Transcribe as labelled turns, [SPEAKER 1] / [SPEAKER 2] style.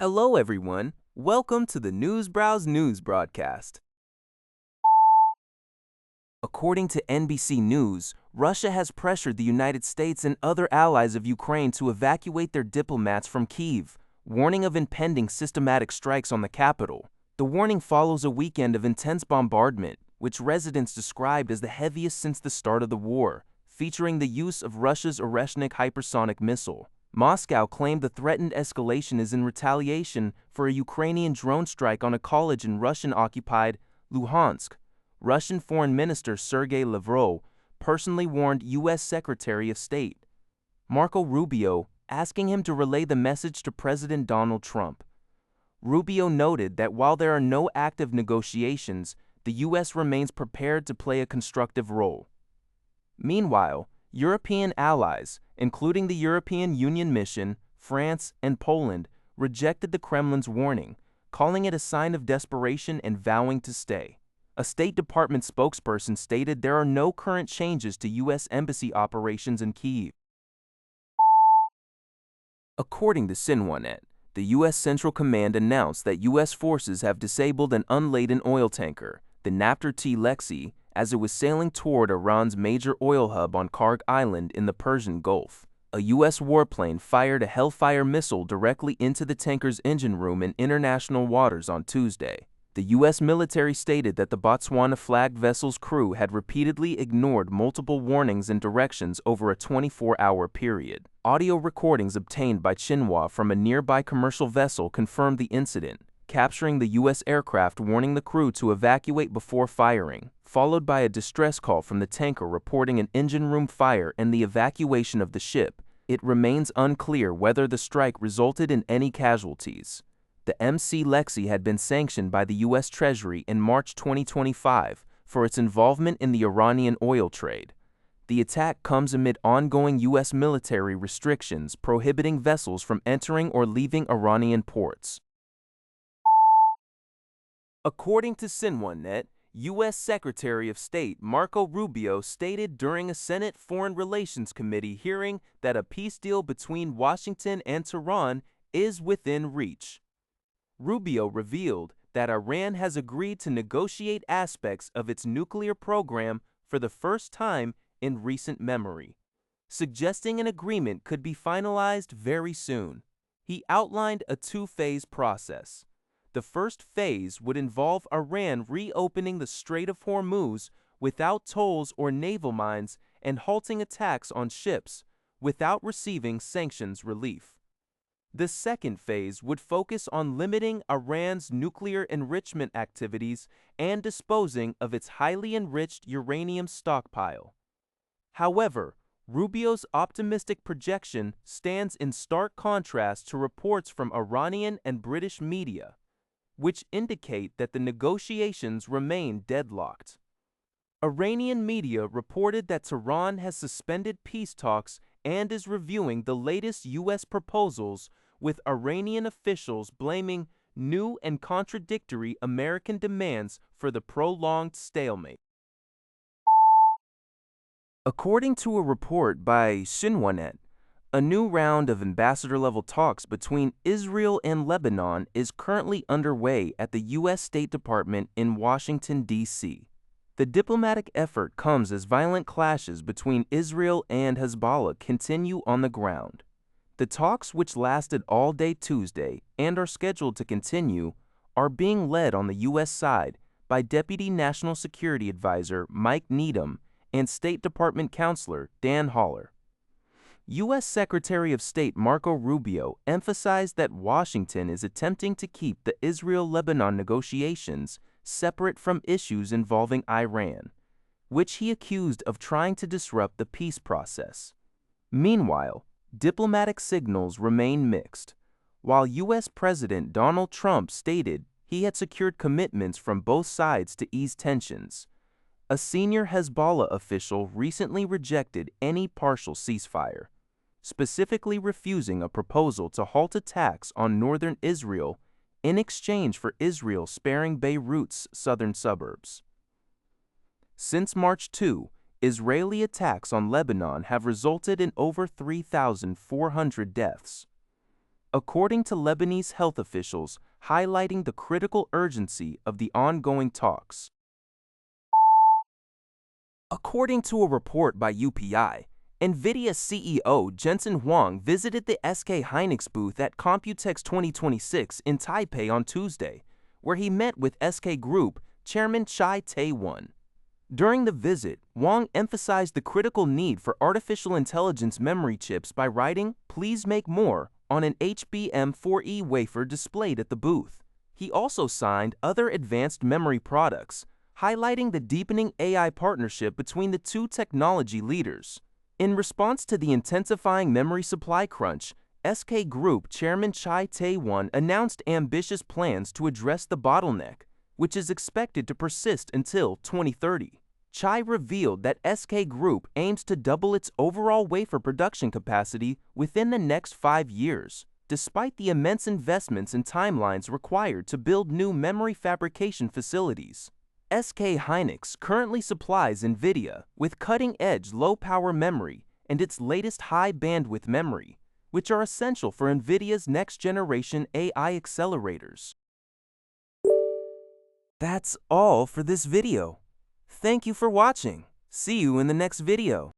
[SPEAKER 1] Hello, everyone. Welcome to the Newsbrowse News broadcast. According to NBC News, Russia has pressured the United States and other allies of Ukraine to evacuate their diplomats from Kyiv, warning of impending systematic strikes on the capital. The warning follows a weekend of intense bombardment, which residents described as the heaviest since the start of the war, featuring the use of Russia's Oreshnik hypersonic missile. Moscow claimed the threatened escalation is in retaliation for a Ukrainian drone strike on a college in Russian-occupied Luhansk. Russian Foreign Minister Sergei Lavrov personally warned U.S. Secretary of State Marco Rubio, asking him to relay the message to President Donald Trump. Rubio noted that while there are no active negotiations, the U.S. remains prepared to play a constructive role. Meanwhile, European allies, including the European Union mission, France, and Poland, rejected the Kremlin's warning, calling it a sign of desperation and vowing to stay. A State Department spokesperson stated there are no current changes to U.S. embassy operations in Kyiv. According to Xinhua, the U.S. Central Command announced that U.S. forces have disabled an unladen oil tanker, the TLexie, as it was sailing toward Iran's major oil hub on Kharg Island in the Persian Gulf. A U.S. warplane fired a Hellfire missile directly into the tanker's engine room in international waters on Tuesday. The U.S. military stated that the Botswana-flagged vessel's crew had repeatedly ignored multiple warnings and directions over a 24-hour period. Audio recordings obtained by Xinhua from a nearby commercial vessel confirmed the incident, capturing the U.S. aircraft warning the crew to evacuate before firing, followed by a distress call from the tanker reporting an engine room fire and the evacuation of the ship. It remains unclear whether the strike resulted in any casualties. The TLexie had been sanctioned by the U.S. Treasury in March 2025 for its involvement in the Iranian oil trade. The attack comes amid ongoing U.S. military restrictions prohibiting vessels from entering or leaving Iranian ports. According to Xinhua, U.S. Secretary of State Marco Rubio stated during a Senate Foreign Relations Committee hearing that a peace deal between Washington and Tehran is within reach. Rubio revealed that Iran has agreed to negotiate aspects of its nuclear program for the first time in recent memory, suggesting an agreement could be finalized very soon. He outlined a two-phase process. The first phase would involve Iran reopening the Strait of Hormuz without tolls or naval mines and halting attacks on ships without receiving sanctions relief. The second phase would focus on limiting Iran's nuclear enrichment activities and disposing of its highly enriched uranium stockpile. However, Rubio's optimistic projection stands in stark contrast to reports from Iranian and British media, which indicate that the negotiations remain deadlocked. Iranian media reported that Tehran has suspended peace talks and is reviewing the latest U.S. proposals, with Iranian officials blaming new and contradictory American demands for the prolonged stalemate. According to a report by Xinhua, a new round of ambassador-level talks between Israel and Lebanon is currently underway at the U.S. State Department in Washington, D.C. The diplomatic effort comes as violent clashes between Israel and Hezbollah continue on the ground. The talks, which lasted all day Tuesday and are scheduled to continue, are being led on the U.S. side by Deputy National Security Advisor Mike Needham and State Department Counselor Dan Holler. U.S. Secretary of State Marco Rubio emphasized that Washington is attempting to keep the Israel-Lebanon negotiations separate from issues involving Iran, which he accused of trying to disrupt the peace process. Meanwhile, diplomatic signals remain mixed. While U.S. President Donald Trump stated he had secured commitments from both sides to ease tensions, a senior Hezbollah official recently rejected any partial ceasefire, specifically refusing a proposal to halt attacks on northern Israel in exchange for Israel sparing Beirut's southern suburbs. Since March 2, Israeli attacks on Lebanon have resulted in over 3,400 deaths. according to Lebanese health officials, highlighting the critical urgency of the ongoing talks. According to a report by UPI, Nvidia CEO Jensen Huang visited the SK Hynix booth at Computex 2026 in Taipei on Tuesday, where he met with SK Group Chairman Chai Tae-won. During the visit, Huang emphasized the critical need for artificial intelligence memory chips by writing, "Please make more," on an HBM4E wafer displayed at the booth. He also signed other advanced memory products, highlighting the deepening AI partnership between the two technology leaders. In response to the intensifying memory supply crunch, SK Group Chairman Chai Tae-won announced ambitious plans to address the bottleneck, which is expected to persist until 2030. Chai revealed that SK Group aims to double its overall wafer production capacity within the next 5 years, despite the immense investments and timelines required to build new memory fabrication facilities. SK Hynix currently supplies Nvidia with cutting-edge low-power memory and its latest high-bandwidth memory, which are essential for Nvidia's next-generation AI accelerators. That's all for this video. Thank you for watching. See you in the next video.